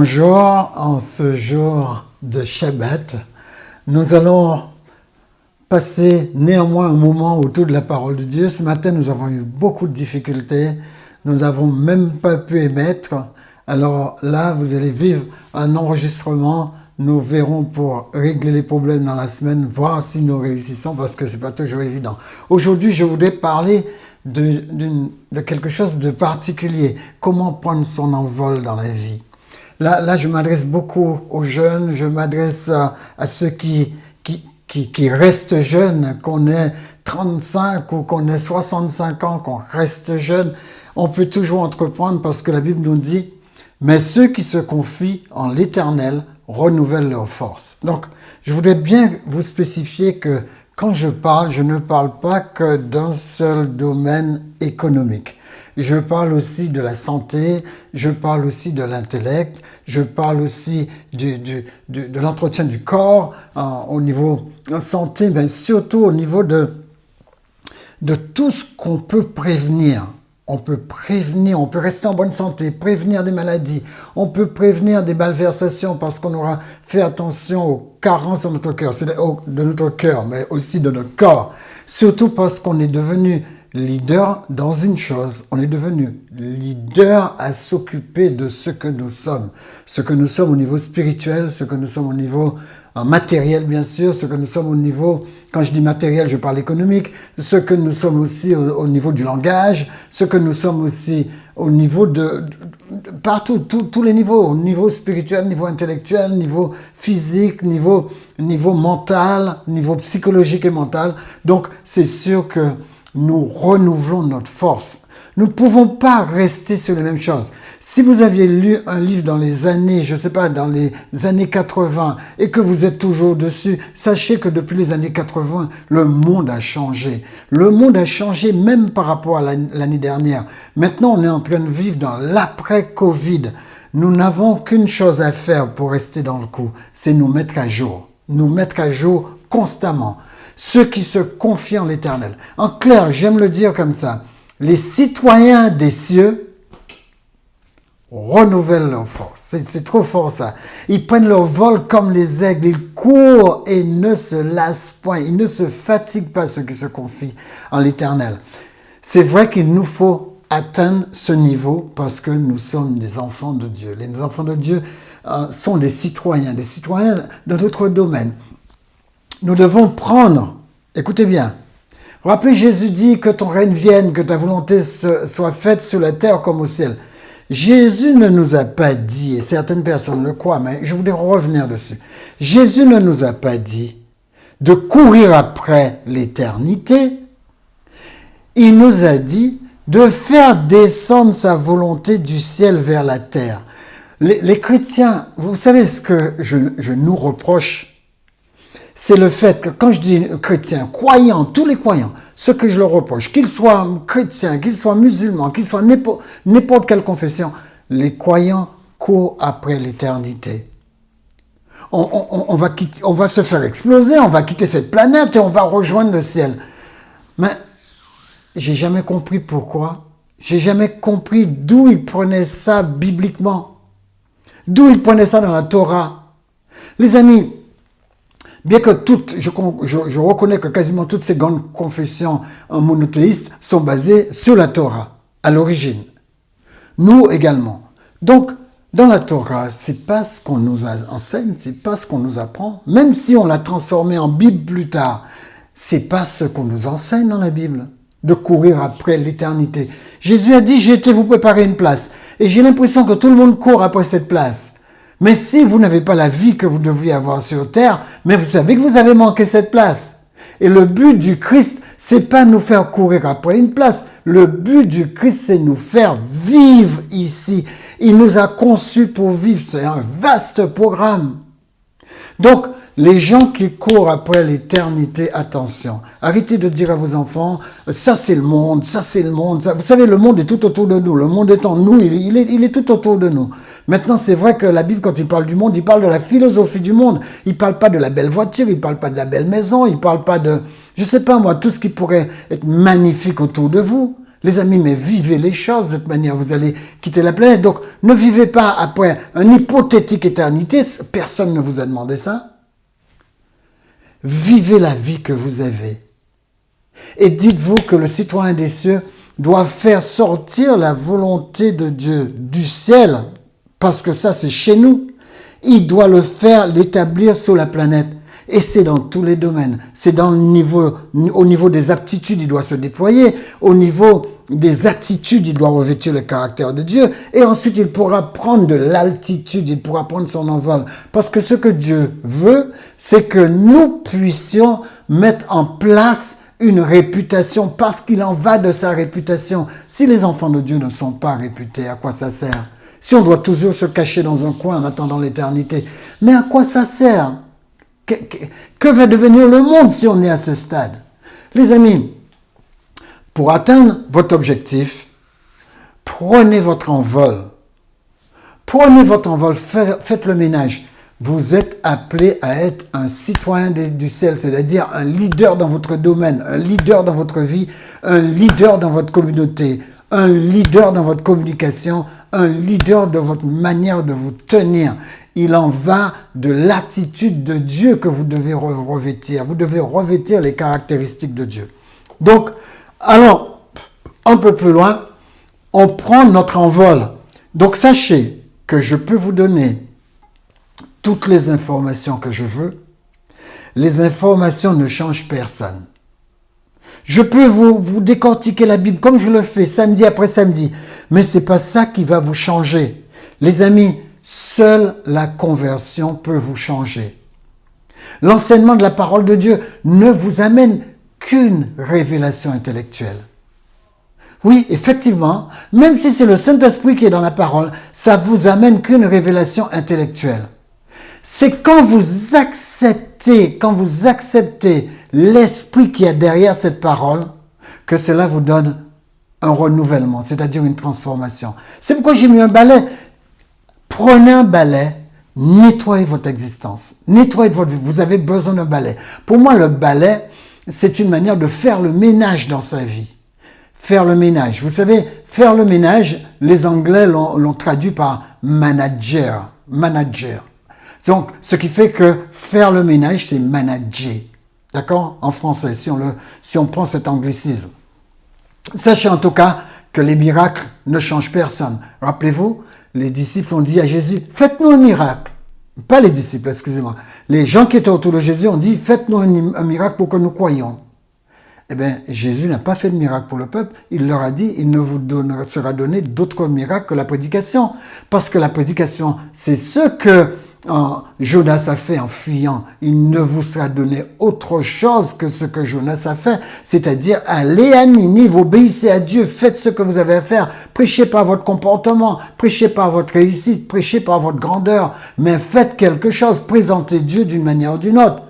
Bonjour, en ce jour de Shabbat, nous allons passer néanmoins un moment autour de la parole de Dieu. Ce matin, nous avons eu beaucoup de difficultés, nous n'avons même pas pu émettre. Alors là, vous allez vivre un enregistrement. Nous verrons pour régler les problèmes dans la semaine, voir si nous réussissons parce que c'est pas toujours évident. Aujourd'hui, je voudrais parler de quelque chose de particulier. Comment prendre son envol dans la vie. Là, je m'adresse beaucoup aux jeunes, je m'adresse à ceux qui restent jeunes, qu'on ait 35 ou qu'on ait 65 ans, qu'on reste jeune. On peut toujours entreprendre parce que la Bible nous dit « Mais ceux qui se confient en l'Éternel renouvellent leurs forces ». Donc, je voudrais bien vous spécifier que quand je ne parle pas que d'un seul domaine économique. Je parle aussi de la santé, je parle aussi de l'intellect, je parle aussi de l'entretien du corps au niveau santé, mais surtout au niveau de tout ce qu'on peut prévenir. On peut prévenir, on peut rester en bonne santé, prévenir des maladies, on peut prévenir des malversations parce qu'on aura fait attention aux carences de notre cœur, mais aussi de notre corps. Surtout parce qu'on est devenu leader dans une chose, on est devenu leader à s'occuper de ce que nous sommes au niveau spirituel, ce que nous sommes au niveau matériel bien sûr, ce que nous sommes au niveau, quand je dis matériel je parle économique, ce que nous sommes aussi au niveau du langage, ce que nous sommes aussi au niveau de partout, tous les niveaux, au niveau spirituel, niveau intellectuel, niveau physique, niveau mental, niveau psychologique et mental. Donc c'est sûr que nous renouvelons notre force. Nous ne pouvons pas rester sur les mêmes choses. Si vous aviez lu un livre dans les années, dans les années 80, et que vous êtes toujours dessus, sachez que depuis les années 80, le monde a changé. Le monde a changé même par rapport à l'année dernière. Maintenant, on est en train de vivre dans l'après-Covid. Nous n'avons qu'une chose à faire pour rester dans le coup, c'est nous mettre à jour. Nous mettre à jour constamment. Ceux qui se confient en l'Éternel. En clair, j'aime le dire comme ça. Les citoyens des cieux renouvellent leur force. C'est trop fort ça. Ils prennent leur vol comme les aigles. Ils courent et ne se lassent point. Ils ne se fatiguent pas, ceux qui se confient en l'Éternel. C'est vrai qu'il nous faut atteindre ce niveau parce que nous sommes des enfants de Dieu. Les enfants de Dieu sont des citoyens de notre domaine. Nous devons prendre, écoutez bien, rappelez Jésus dit que ton règne vienne, que ta volonté soit faite sur la terre comme au ciel. Jésus ne nous a pas dit, et certaines personnes le croient, mais je voudrais revenir dessus. Jésus ne nous a pas dit de courir après l'éternité. Il nous a dit de faire descendre sa volonté du ciel vers la terre. Les chrétiens, vous savez ce que je nous reproche? C'est le fait que quand je dis chrétiens, croyants, tous les croyants, ce que je leur reproche, qu'ils soient chrétiens, qu'ils soient musulmans, qu'ils soient n'importe quelle confession, les croyants courent après l'éternité. On va se faire exploser, on va quitter cette planète et on va rejoindre le ciel. Mais j'ai jamais compris pourquoi. J'ai jamais compris d'où ils prenaient ça bibliquement. D'où ils prenaient ça dans la Torah. Les amis, bien que je reconnais que quasiment toutes ces grandes confessions monothéistes sont basées sur la Torah, à l'origine. Nous également. Donc, dans la Torah, c'est pas ce qu'on nous enseigne, c'est pas ce qu'on nous apprend. Même si on l'a transformé en Bible plus tard, c'est pas ce qu'on nous enseigne dans la Bible, de courir après l'éternité. Jésus a dit, j'ai été vous préparer une place. Et j'ai l'impression que tout le monde court après cette place. Mais si vous n'avez pas la vie que vous devriez avoir sur terre, mais vous savez que vous avez manqué cette place. Et le but du Christ, c'est pas nous faire courir après une place. Le but du Christ, c'est nous faire vivre ici. Il nous a conçus pour vivre. C'est un vaste programme. Donc, les gens qui courent après l'éternité, attention. Arrêtez de dire à vos enfants, ça c'est le monde, ça c'est le monde. Vous savez, le monde est tout autour de nous. Le monde est en nous, il est tout autour de nous. Maintenant, c'est vrai que la Bible, quand il parle du monde, il parle de la philosophie du monde. Il parle pas de la belle voiture, il parle pas de la belle maison, il parle pas de, je sais pas moi, tout ce qui pourrait être magnifique autour de vous. Les amis, mais vivez les choses de toute manière, vous allez quitter la planète. Donc, ne vivez pas après une hypothétique éternité, personne ne vous a demandé ça. Vivez la vie que vous avez. Et dites-vous que le citoyen des cieux doit faire sortir la volonté de Dieu du ciel, parce que ça c'est chez nous. Il doit le faire, l'établir sur la planète. Et c'est dans tous les domaines. C'est dans au niveau des aptitudes, il doit se déployer. Au niveau des attitudes, il doit revêtir le caractère de Dieu. Et ensuite, il pourra prendre de l'altitude, il pourra prendre son envol. Parce que ce que Dieu veut, c'est que nous puissions mettre en place une réputation, parce qu'il en va de sa réputation. Si les enfants de Dieu ne sont pas réputés, à quoi ça sert? Si on doit toujours se cacher dans un coin en attendant l'éternité, mais à quoi ça sert? Que va devenir le monde si on est à ce stade? Les amis, pour atteindre votre objectif, prenez votre envol. Prenez votre envol, faites le ménage. Vous êtes appelé à être un citoyen du ciel, c'est-à-dire un leader dans votre domaine, un leader dans votre vie, un leader dans votre communauté, un leader dans votre communication, un leader de votre manière de vous tenir. Il en va de l'attitude de Dieu que vous devez revêtir. Vous devez revêtir les caractéristiques de Dieu. Donc, allons un peu plus loin. On prend notre envol. Donc, sachez que je peux vous donner toutes les informations que je veux. Les informations ne changent personne. Je peux vous décortiquer la Bible comme je le fais samedi après samedi. Mais ce n'est pas ça qui va vous changer. Les amis, seule la conversion peut vous changer. L'enseignement de la parole de Dieu ne vous amène qu'une révélation intellectuelle. Oui, effectivement, même si c'est le Saint-Esprit qui est dans la parole, ça vous amène qu'une révélation intellectuelle. C'est quand vous acceptez l'esprit qui est derrière cette parole, que cela vous donne un renouvellement, c'est-à-dire une transformation. C'est pourquoi j'ai mis un balai. Prenez un balai, nettoyez votre existence, nettoyez votre vie. Vous avez besoin d'un balai. Pour moi, le balai, c'est une manière de faire le ménage dans sa vie. Faire le ménage. Vous savez, faire le ménage, les Anglais l'ont traduit par manager. Manager. Donc, ce qui fait que faire le ménage, c'est manager. D'accord? En français, si on prend cet anglicisme. Sachez en tout cas que les miracles ne changent personne. Rappelez-vous, les disciples ont dit à Jésus, faites-nous un miracle. Pas les disciples, excusez-moi. Les gens qui étaient autour de Jésus ont dit, faites-nous un miracle pour que nous croyions. Eh bien, Jésus n'a pas fait de miracle pour le peuple. Il leur a dit, il ne vous sera donné d'autres miracles que la prédication. Parce que la prédication, c'est ce que Jonas a fait en fuyant. Il ne vous sera donné autre chose que ce que Jonas a fait. C'est-à-dire, allez à Ninive, obéissez à Dieu, faites ce que vous avez à faire. Prêchez par votre comportement, prêchez par votre réussite, prêchez par votre grandeur. Mais faites quelque chose, présentez Dieu d'une manière ou d'une autre.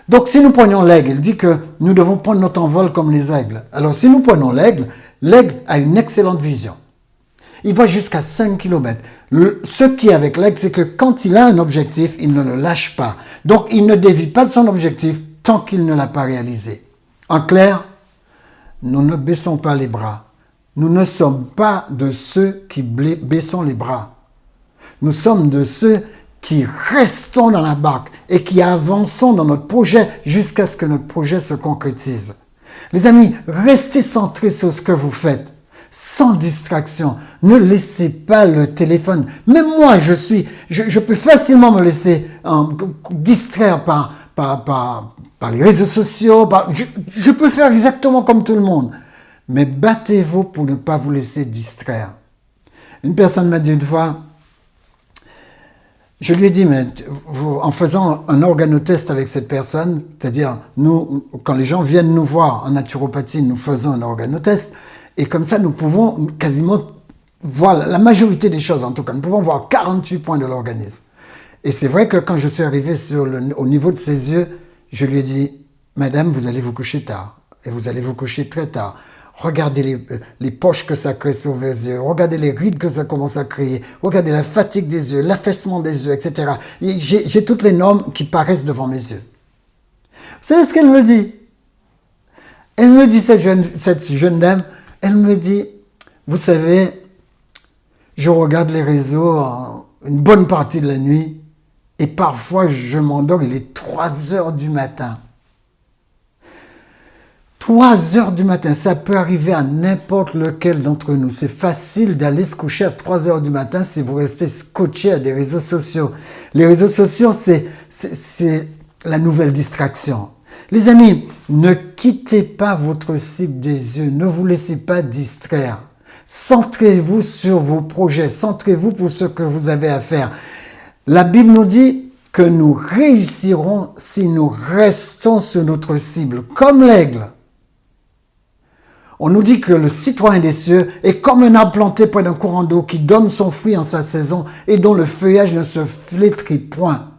Donc, si nous prenions l'aigle, il dit que nous devons prendre notre envol comme les aigles. Alors, si nous prenons l'aigle a une excellente vision. Il va jusqu'à 5 km. Ce qui est avec l'aigle, c'est que quand il a un objectif, il ne le lâche pas. Donc, il ne dévie pas de son objectif tant qu'il ne l'a pas réalisé. En clair, nous ne baissons pas les bras. Nous ne sommes pas de ceux qui baissons les bras. Nous sommes de ceux qui restons dans la barque et qui avançons dans notre projet jusqu'à ce que notre projet se concrétise. Les amis, restez centrés sur ce que vous faites, sans distraction. Ne laissez pas le téléphone. Même moi, je peux facilement me laisser distraire par les réseaux sociaux. Je peux faire exactement comme tout le monde. Mais battez-vous pour ne pas vous laisser distraire. Une personne m'a dit une fois, je lui ai dit, mais en faisant un organotest avec cette personne, c'est-à-dire, nous, quand les gens viennent nous voir en naturopathie, nous faisons un organotest, et comme ça, nous pouvons quasiment voir la majorité des choses, en tout cas, nous pouvons voir 48 points de l'organisme. Et c'est vrai que quand je suis arrivé au niveau de ses yeux, je lui ai dit, madame, vous allez vous coucher tard, et vous allez vous coucher très tard. Regardez les poches que ça crée sur vos yeux. Regardez les rides que ça commence à créer. Regardez la fatigue des yeux, l'affaissement des yeux, etc. J'ai toutes les normes qui paraissent devant mes yeux. Vous savez ce qu'elle me dit? Elle me dit, cette jeune dame, Elle me dit, vous savez, je regarde les réseaux une bonne partie de la nuit et parfois je m'endors, il est 3 heures du matin. 3 heures du matin, ça peut arriver à n'importe lequel d'entre nous. C'est facile d'aller se coucher à 3 heures du matin si vous restez scotché à des réseaux sociaux. Les réseaux sociaux, c'est la nouvelle distraction. Les amis, ne quittez pas votre cible des yeux, ne vous laissez pas distraire. Centrez-vous sur vos projets, centrez-vous pour ce que vous avez à faire. La Bible nous dit que nous réussirons si nous restons sur notre cible, comme l'aigle. On nous dit que le citoyen des cieux est comme un arbre planté près d'un courant d'eau qui donne son fruit en sa saison et dont le feuillage ne se flétrit point.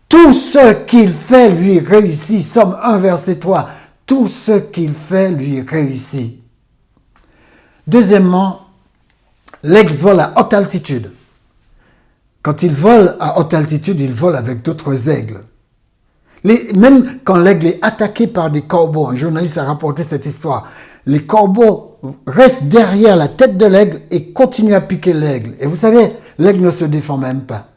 Tout ce qu'il fait lui réussit. Somme 1, verset 3. Tout ce qu'il fait lui réussit. Deuxièmement, l'aigle vole à haute altitude. Quand il vole à haute altitude, il vole avec d'autres aigles. Même quand l'aigle est attaqué par des corbeaux, un journaliste a rapporté cette histoire, les corbeaux restent derrière la tête de l'aigle et continuent à piquer l'aigle. Et vous savez, l'aigle ne se défend même pas.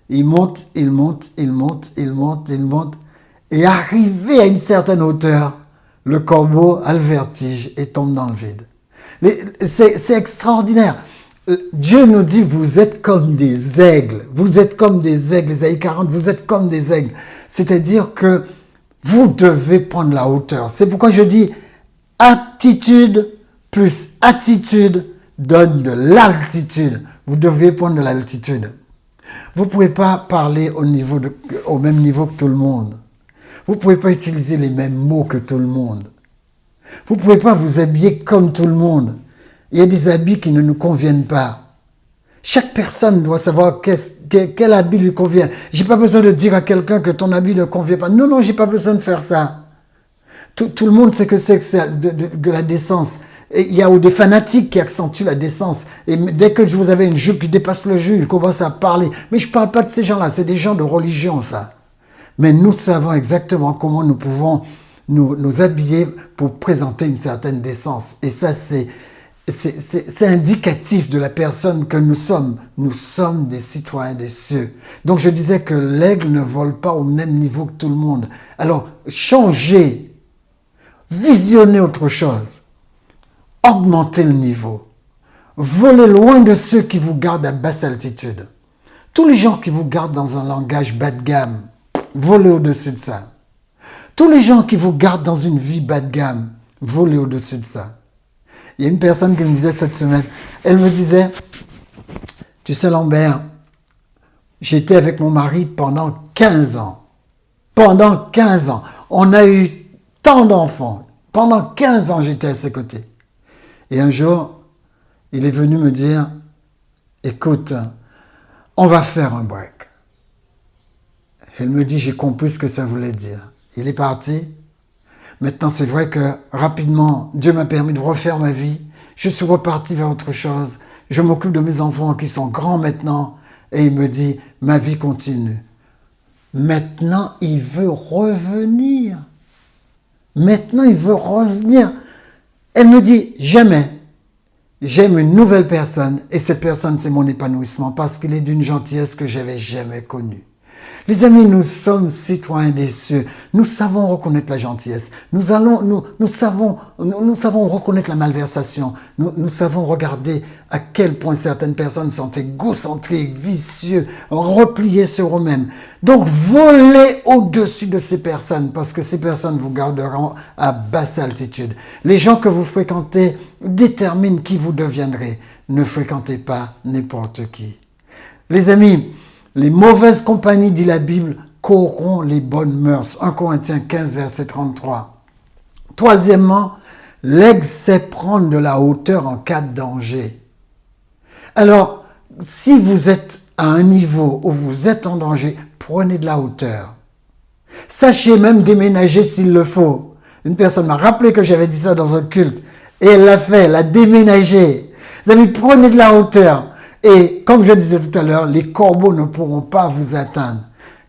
Il monte, il monte, il monte, il monte, il monte. Et arrivé à une certaine hauteur, le corbeau a le vertige et tombe dans le vide. C'est extraordinaire. Dieu nous dit, vous êtes comme des aigles. Vous êtes comme des aigles. Ésaïe 40, vous êtes comme des aigles. C'est-à-dire que vous devez prendre la hauteur. C'est pourquoi je dis, attitude plus attitude donne de l'altitude. Vous devez prendre de l'altitude. Vous ne pouvez pas parler au même niveau que tout le monde. Vous ne pouvez pas utiliser les mêmes mots que tout le monde. Vous ne pouvez pas vous habiller comme tout le monde. Il y a des habits qui ne nous conviennent pas. Chaque personne doit savoir quel habit lui convient. J'ai pas besoin de dire à quelqu'un que ton habit ne convient pas. Non, j'ai pas besoin de faire ça. Tout le monde sait que c'est de la décence. Et il y a des fanatiques qui accentuent la décence. Et dès que vous avez une jupe qui dépasse le genou, ils commencent à parler. Mais je parle pas de ces gens-là, c'est des gens de religion, ça. Mais nous savons exactement comment nous pouvons nous habiller pour présenter une certaine décence. Et ça, c'est indicatif de la personne que nous sommes. Nous sommes des citoyens des cieux. Donc je disais que l'aigle ne vole pas au même niveau que tout le monde. Alors, changez, visionnez autre chose, augmentez le niveau, volez loin de ceux qui vous gardent à basse altitude. Tous les gens qui vous gardent dans un langage bas de gamme, volez au-dessus de ça. Tous les gens qui vous gardent dans une vie bas de gamme, volez au-dessus de ça. Il y a une personne qui me disait cette semaine, elle me disait, tu sais Lambert, j'étais avec mon mari pendant 15 ans. Pendant 15 ans. On a eu tant d'enfants. Pendant 15 ans, j'étais à ses côtés. Et un jour, il est venu me dire, écoute, on va faire un break. Elle me dit, j'ai compris ce que ça voulait dire. Il est parti. Maintenant, c'est vrai que rapidement, Dieu m'a permis de refaire ma vie. Je suis reparti vers autre chose. Je m'occupe de mes enfants qui sont grands maintenant. Et il me dit, ma vie continue. Maintenant, il veut revenir. Maintenant, il veut revenir. Elle me dit, jamais. J'aime une nouvelle personne. Et cette personne, c'est mon épanouissement parce qu'il est d'une gentillesse que j'avais jamais connue. Les amis, nous sommes citoyens des cieux. Nous savons reconnaître la gentillesse. Nous savons reconnaître la malversation. Nous savons regarder à quel point certaines personnes sont égocentriques, vicieux, repliées sur eux-mêmes. Donc, volez au-dessus de ces personnes parce que ces personnes vous garderont à basse altitude. Les gens que vous fréquentez déterminent qui vous deviendrez. Ne fréquentez pas n'importe qui. Les amis, les mauvaises compagnies, dit la Bible, corrompent les bonnes mœurs. 1 Corinthiens 15, verset 33. Troisièmement, l'aigle sait prendre de la hauteur en cas de danger. Alors, si vous êtes à un niveau où vous êtes en danger, prenez de la hauteur. Sachez même déménager s'il le faut. Une personne m'a rappelé que j'avais dit ça dans un culte. Et elle l'a fait, elle a déménagé. Les amis, prenez de la hauteur. Et comme je disais tout à l'heure, les corbeaux ne pourront pas vous atteindre.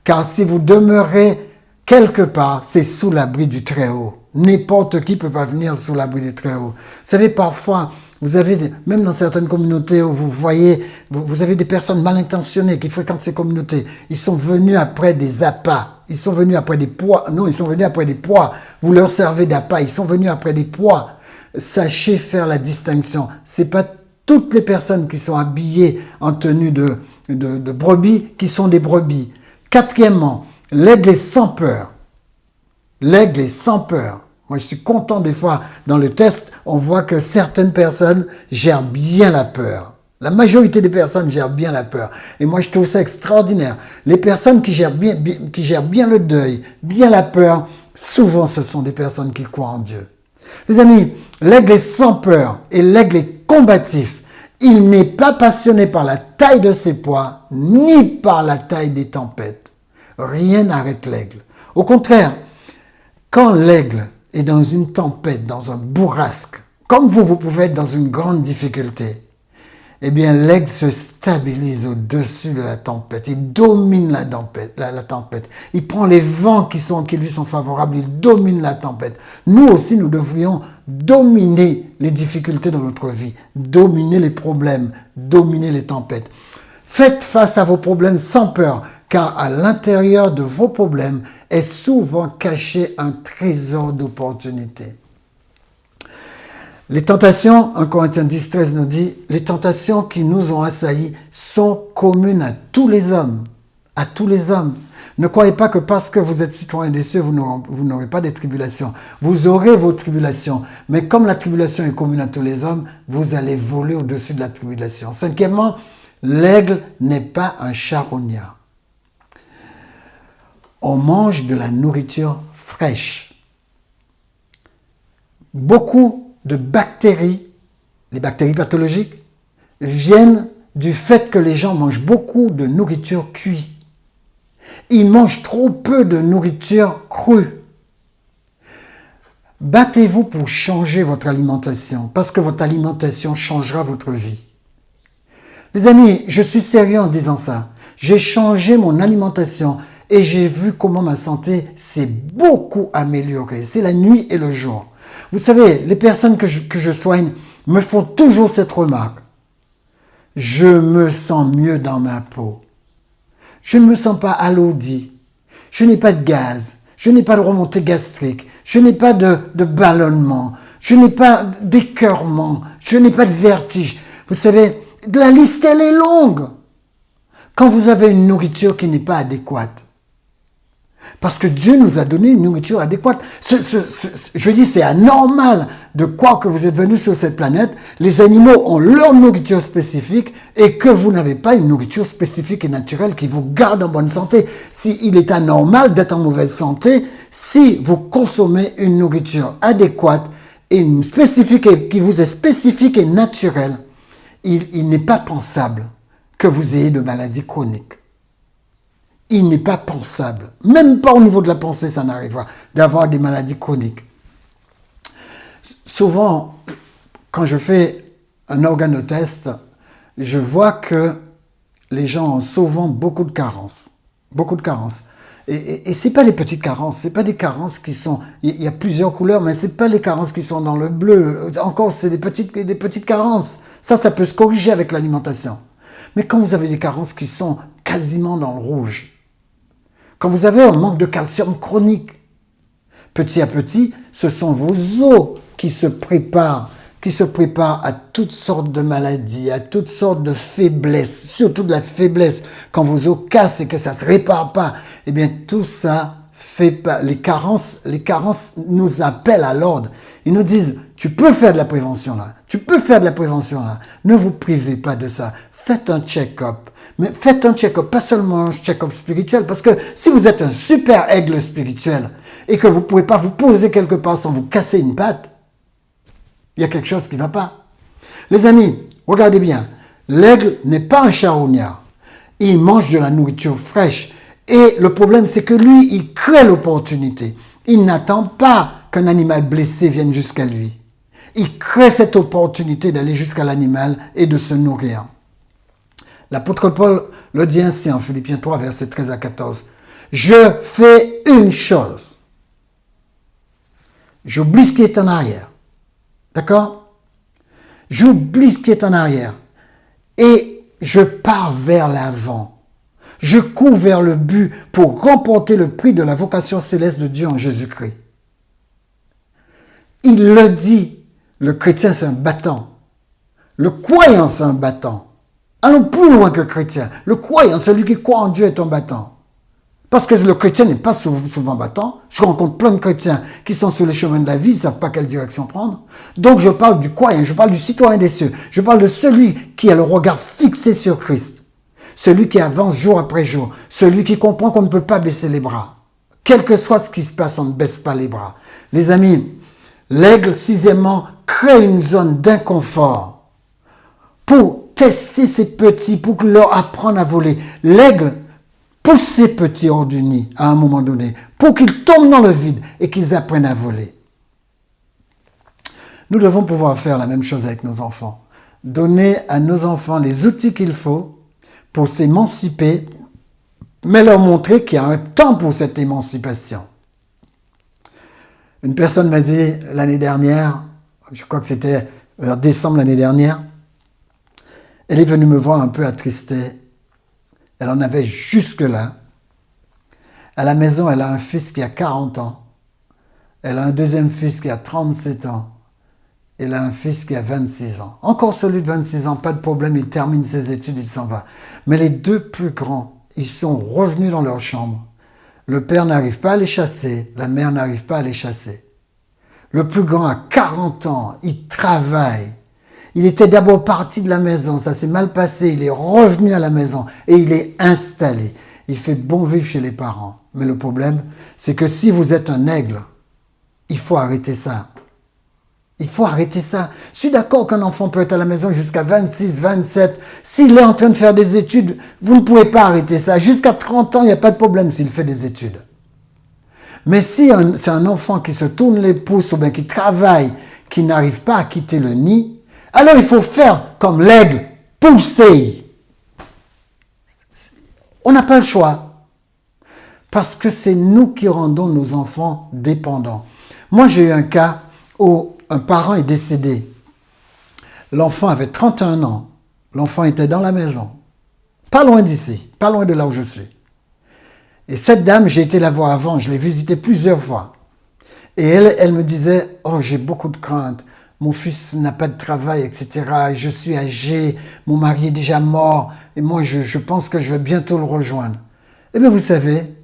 Car si vous demeurez quelque part, c'est sous l'abri du Très-Haut. N'importe qui peut pas venir sous l'abri du Très-Haut. Vous savez, parfois, vous avez, même dans certaines communautés où vous voyez, vous avez des personnes mal intentionnées qui fréquentent ces communautés. Ils sont venus après des appâts. Ils sont venus après des poids. Non, ils sont venus après des poids. Vous leur servez d'appât. Ils sont venus après des poids. Sachez faire la distinction. C'est pas toutes les personnes qui sont habillées en tenue de brebis qui sont des brebis. Quatrièmement, l'aigle est sans peur. L'aigle est sans peur. Moi, je suis content des fois, dans le test, on voit que certaines personnes gèrent bien la peur. La majorité des personnes gèrent bien la peur. Et moi, je trouve ça extraordinaire. Les personnes qui gèrent bien le deuil, bien la peur, souvent, ce sont des personnes qui croient en Dieu. Les amis, l'aigle est sans peur et l'aigle est combatif. Il n'est pas passionné par la taille de ses poids, ni par la taille des tempêtes. Rien n'arrête l'aigle. Au contraire, quand l'aigle est dans une tempête, dans un bourrasque, comme vous pouvez être dans une grande difficulté, eh bien, l'aigle se stabilise au-dessus de la tempête. Il domine la tempête. Il prend les vents qui lui sont favorables. Il domine la tempête. Nous aussi, nous devrions dominer les difficultés de notre vie, dominer les problèmes, dominer les tempêtes. Faites face à vos problèmes sans peur, car à l'intérieur de vos problèmes est souvent caché un trésor d'opportunités. Les tentations, 1 Corinthiens 10, 13 nous dit, les tentations qui nous ont assaillis sont communes à tous les hommes. À tous les hommes. Ne croyez pas que parce que vous êtes citoyen des cieux, vous n'aurez pas des tribulations. Vous aurez vos tribulations. Mais comme la tribulation est commune à tous les hommes, vous allez voler au-dessus de la tribulation. Cinquièmement, l'aigle n'est pas un charognard. On mange de la nourriture fraîche. Beaucoup de bactéries, les bactéries pathologiques, viennent du fait que les gens mangent beaucoup de nourriture cuite. Ils mangent trop peu de nourriture crue. Battez-vous pour changer votre alimentation, parce que votre alimentation changera votre vie. Les amis, je suis sérieux en disant ça. J'ai changé mon alimentation et j'ai vu comment ma santé s'est beaucoup améliorée. C'est la nuit et le jour. Vous savez, les personnes que je soigne me font toujours cette remarque. Je me sens mieux dans ma peau. Je ne me sens pas alourdi. Je n'ai pas de gaz. Je n'ai pas de remontée gastrique. Je n'ai pas de ballonnement. Je n'ai pas d'écœurement. Je n'ai pas de vertige. Vous savez, la liste, elle est longue. Quand vous avez une nourriture qui n'est pas adéquate, parce que Dieu nous a donné une nourriture adéquate. Je dis, c'est anormal de croire que vous êtes venus sur cette planète, les animaux ont leur nourriture spécifique et que vous n'avez pas une nourriture spécifique et naturelle qui vous garde en bonne santé. Il est anormal d'être en mauvaise santé si vous consommez une nourriture adéquate et une spécifique qui vous est spécifique et naturelle. Il n'est pas pensable que vous ayez de maladies chroniques. Il n'est pas pensable, même pas au niveau de la pensée, ça n'arrivera, d'avoir des maladies chroniques. Souvent, quand je fais un organotest, je vois que les gens ont souvent beaucoup de carences. Beaucoup de carences. Et ce n'est pas les petites carences, ce n'est pas des carences qui sont... Il y a plusieurs couleurs, mais ce n'est pas les carences qui sont dans le bleu. Encore, c'est des petites carences. Ça peut se corriger avec l'alimentation. Mais quand vous avez des carences qui sont quasiment dans le rouge, quand vous avez un manque de calcium chronique, petit à petit, ce sont vos os qui se préparent à toutes sortes de maladies, à toutes sortes de faiblesses, surtout de la faiblesse. Quand vos os cassent et que ça ne se répare pas, eh bien tout ça fait pas. Les carences nous appellent à l'ordre. Ils nous disent, tu peux faire de la prévention là, ne vous privez pas de ça, faites un check-up. Mais faites un check-up, pas seulement un check-up spirituel, parce que si vous êtes un super aigle spirituel et que vous ne pouvez pas vous poser quelque part sans vous casser une patte, il y a quelque chose qui ne va pas. Les amis, regardez bien, l'aigle n'est pas un charognard. Il mange de la nourriture fraîche. Et le problème, c'est que lui, il crée l'opportunité. Il n'attend pas qu'un animal blessé vienne jusqu'à lui. Il crée cette opportunité d'aller jusqu'à l'animal et de se nourrir. L'apôtre Paul le dit ainsi en Philippiens 3, versets 13 à 14. Je fais une chose. J'oublie ce qui est en arrière. D'accord? J'oublie ce qui est en arrière. Et je pars vers l'avant. Je cours vers le but pour remporter le prix de la vocation céleste de Dieu en Jésus-Christ. Il le dit, le chrétien c'est un battant. Le croyant c'est un battant. Allons plus loin que le chrétien. Le croyant, celui qui croit en Dieu est un battant. Parce que le chrétien n'est pas souvent battant. Je rencontre plein de chrétiens qui sont sur le chemin de la vie, ils ne savent pas quelle direction prendre. Donc je parle du croyant, je parle du citoyen des cieux. Je parle de celui qui a le regard fixé sur Christ. Celui qui avance jour après jour. Celui qui comprend qu'on ne peut pas baisser les bras. Quel que soit ce qui se passe, on ne baisse pas les bras. Les amis, l'aigle, sixièmement, crée une zone d'inconfort pour tester ses petits, pour leur apprendre à voler. L'aigle pousse ses petits hors du nid à un moment donné, pour qu'ils tombent dans le vide et qu'ils apprennent à voler. Nous devons pouvoir faire la même chose avec nos enfants. Donner à nos enfants les outils qu'il faut pour s'émanciper, mais leur montrer qu'il y a un temps pour cette émancipation. Une personne m'a dit l'année dernière, je crois que c'était vers décembre l'année dernière, elle est venue me voir un peu attristée. Elle en avait jusque-là. À la maison, elle a un fils qui a 40 ans. Elle a un deuxième fils qui a 37 ans. Elle a un fils qui a 26 ans. Encore celui de 26 ans, pas de problème, il termine ses études, il s'en va. Mais les deux plus grands, ils sont revenus dans leur chambre. Le père n'arrive pas à les chasser, la mère n'arrive pas à les chasser. Le plus grand a 40 ans, il travaille. Il était d'abord parti de la maison, ça s'est mal passé, il est revenu à la maison et il est installé. Il fait bon vivre chez les parents. Mais le problème, c'est que si vous êtes un aigle, il faut arrêter ça. Il faut arrêter ça. Je suis d'accord qu'un enfant peut être à la maison jusqu'à 26, 27. S'il est en train de faire des études, vous ne pouvez pas arrêter ça. Jusqu'à 30 ans, il n'y a pas de problème s'il fait des études. Mais si c'est un enfant qui se tourne les pouces ou bien qui travaille, qui n'arrive pas à quitter le nid, alors il faut faire comme l'aigle, pousser. On n'a pas le choix. Parce que c'est nous qui rendons nos enfants dépendants. Moi, j'ai eu un cas où un parent est décédé. L'enfant avait 31 ans. L'enfant était dans la maison. Pas loin d'ici, pas loin de là où je suis. Et cette dame, j'ai été la voir avant, je l'ai visitée plusieurs fois. Et elle me disait, oh, j'ai beaucoup de craintes. Mon fils n'a pas de travail, etc. Je suis âgé, mon mari est déjà mort, et moi je pense que je vais bientôt le rejoindre. Eh bien vous savez,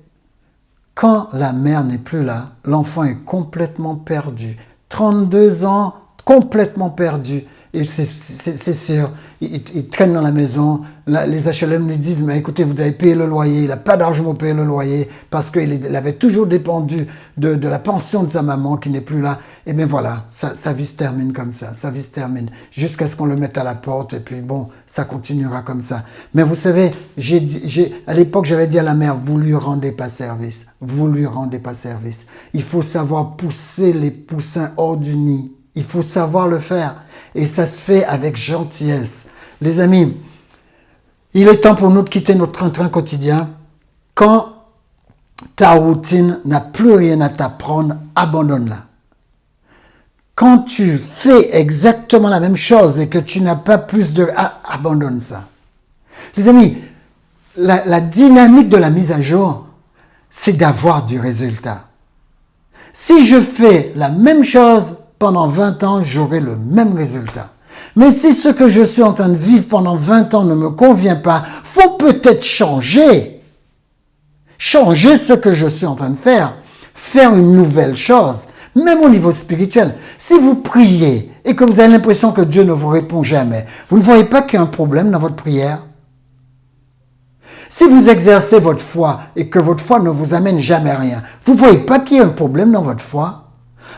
quand la mère n'est plus là, l'enfant est complètement perdu. 32 ans, complètement perdu. Et c'est sûr, il traîne dans la maison, les HLM lui disent, mais écoutez, vous avez payé le loyer, il n'a pas d'argent pour payer le loyer, parce qu'il avait toujours dépendu de la pension de sa maman qui n'est plus là. Et bien voilà, sa vie se termine comme ça, sa vie se termine, jusqu'à ce qu'on le mette à la porte, et puis bon, ça continuera comme ça. Mais vous savez, à l'époque, j'avais dit à la mère, vous lui rendez pas service, vous lui rendez pas service. Il faut savoir pousser les poussins hors du nid. Il faut savoir le faire. Et ça se fait avec gentillesse. Les amis, il est temps pour nous de quitter notre train-train quotidien. Quand ta routine n'a plus rien à t'apprendre, abandonne-la. Quand tu fais exactement la même chose et que tu n'as pas plus de... abandonne ça. Les amis, la dynamique de la mise à jour, c'est d'avoir du résultat. Si je fais la même chose pendant 20 ans, j'aurai le même résultat. Mais si ce que je suis en train de vivre pendant 20 ans ne me convient pas, faut peut-être changer. Changer ce que je suis en train de faire. Faire une nouvelle chose. Même au niveau spirituel. Si vous priez et que vous avez l'impression que Dieu ne vous répond jamais, vous ne voyez pas qu'il y a un problème dans votre prière? Si vous exercez votre foi et que votre foi ne vous amène jamais rien, vous ne voyez pas qu'il y a un problème dans votre foi?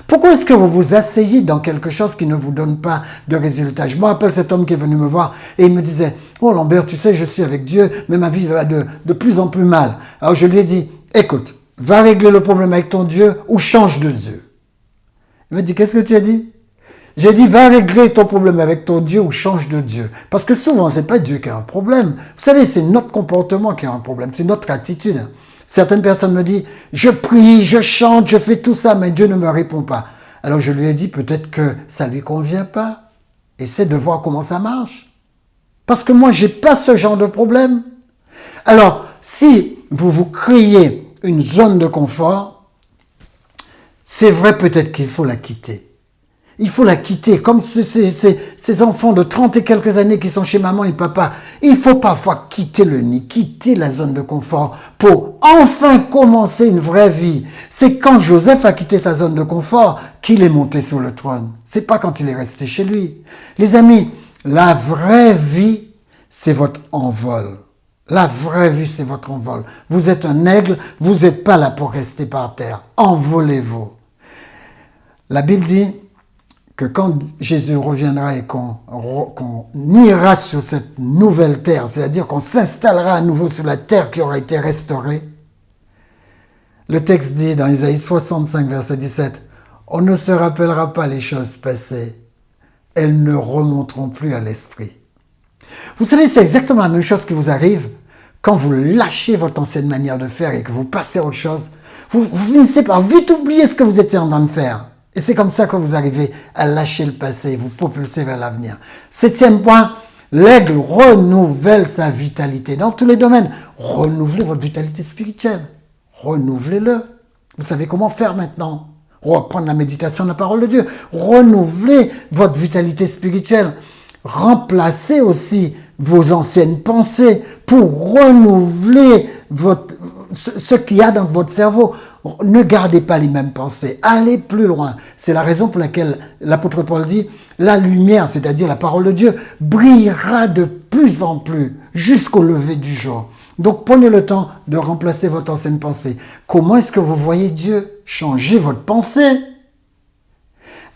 Pourquoi est-ce que vous vous asseyez dans quelque chose qui ne vous donne pas de résultat? Je me rappelle cet homme qui est venu me voir et il me disait, oh Lambert, tu sais, je suis avec Dieu, mais ma vie va de plus en plus mal. Alors je lui ai dit, écoute, va régler le problème avec ton Dieu ou change de Dieu. Il m'a dit, qu'est-ce que tu as dit? J'ai dit, va régler ton problème avec ton Dieu ou change de Dieu. Parce que souvent, c'est pas Dieu qui a un problème. Vous savez, c'est notre comportement qui a un problème, c'est notre attitude. Certaines personnes me disent, je prie, je chante, je fais tout ça, mais Dieu ne me répond pas. Alors je lui ai dit peut-être que ça lui convient pas. Essaie de voir comment ça marche. Parce que moi, j'ai pas ce genre de problème. Alors, si vous vous créez une zone de confort, c'est vrai peut-être qu'il faut la quitter. Il faut la quitter, comme ces enfants de 30 et quelques années qui sont chez maman et papa. Il faut parfois quitter le nid, quitter la zone de confort pour enfin commencer une vraie vie. C'est quand Joseph a quitté sa zone de confort qu'il est monté sur le trône. C'est pas quand il est resté chez lui. Les amis, la vraie vie, c'est votre envol. La vraie vie, c'est votre envol. Vous êtes un aigle, vous n'êtes pas là pour rester par terre. Envolez-vous. La Bible dit que quand Jésus reviendra et qu'on ira sur cette nouvelle terre, c'est-à-dire qu'on s'installera à nouveau sur la terre qui aura été restaurée, le texte dit dans Isaïe 65, verset 17, « On ne se rappellera pas les choses passées, elles ne remonteront plus à l'esprit. » Vous savez, c'est exactement la même chose qui vous arrive quand vous lâchez votre ancienne manière de faire et que vous passez à autre chose. Vous finissez par vite oublier ce que vous étiez en train de faire. Et c'est comme ça que vous arrivez à lâcher le passé et vous propulser vers l'avenir. 7e point, l'aigle renouvelle sa vitalité. Dans tous les domaines, renouvelez votre vitalité spirituelle. Renouvelez-le. Vous savez comment faire maintenant. Reprendre la méditation de la parole de Dieu. Renouvelez votre vitalité spirituelle. Remplacez aussi vos anciennes pensées pour renouveler ce qu'il y a dans votre cerveau. Ne gardez pas les mêmes pensées. Allez plus loin. C'est la raison pour laquelle l'apôtre Paul dit « La lumière, c'est-à-dire la parole de Dieu, brillera de plus en plus jusqu'au lever du jour. » Donc prenez le temps de remplacer votre ancienne pensée. Comment est-ce que vous voyez Dieu? Changez votre pensée.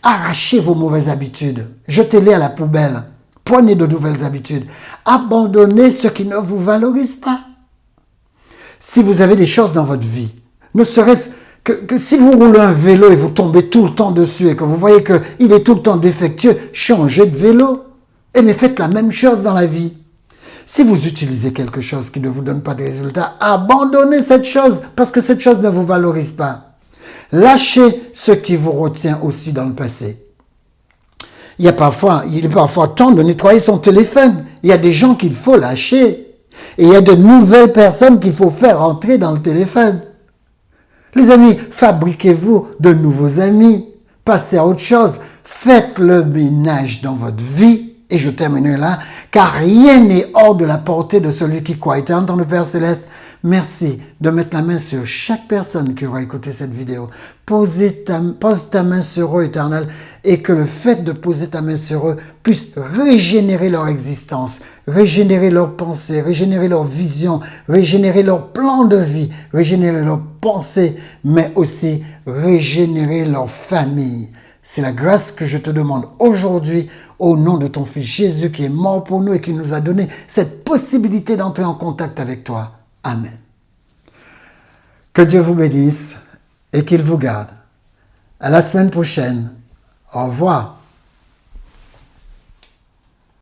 Arrachez vos mauvaises habitudes. Jetez-les à la poubelle. Prenez de nouvelles habitudes. Abandonnez ce qui ne vous valorise pas. Si vous avez des choses dans votre vie, ne serait-ce que si vous roulez un vélo et vous tombez tout le temps dessus et que vous voyez qu'il est tout le temps défectueux, changez de vélo. Mais faites la même chose dans la vie. Si vous utilisez quelque chose qui ne vous donne pas de résultat, abandonnez cette chose parce que cette chose ne vous valorise pas. Lâchez ce qui vous retient aussi dans le passé. Il est parfois temps de nettoyer son téléphone. Il y a des gens qu'il faut lâcher. Et il y a de nouvelles personnes qu'il faut faire entrer dans le téléphone. Les amis, fabriquez-vous de nouveaux amis. Passez à autre chose. Faites le ménage dans votre vie. Et je terminerai là, car rien n'est hors de la portée de celui qui croit. Éternel dans le Père Céleste, merci de mettre la main sur chaque personne qui aura écouté cette vidéo. Pose ta main sur eux, Éternel, et que le fait de poser ta main sur eux puisse régénérer leur existence, régénérer leurs pensées, régénérer leur vision, régénérer leur plan de vie, régénérer leurs pensées, mais aussi régénérer leur famille. C'est la grâce que je te demande aujourd'hui au nom de ton Fils Jésus qui est mort pour nous et qui nous a donné cette possibilité d'entrer en contact avec toi. Amen. Que Dieu vous bénisse et qu'il vous garde. À la semaine prochaine. Au revoir.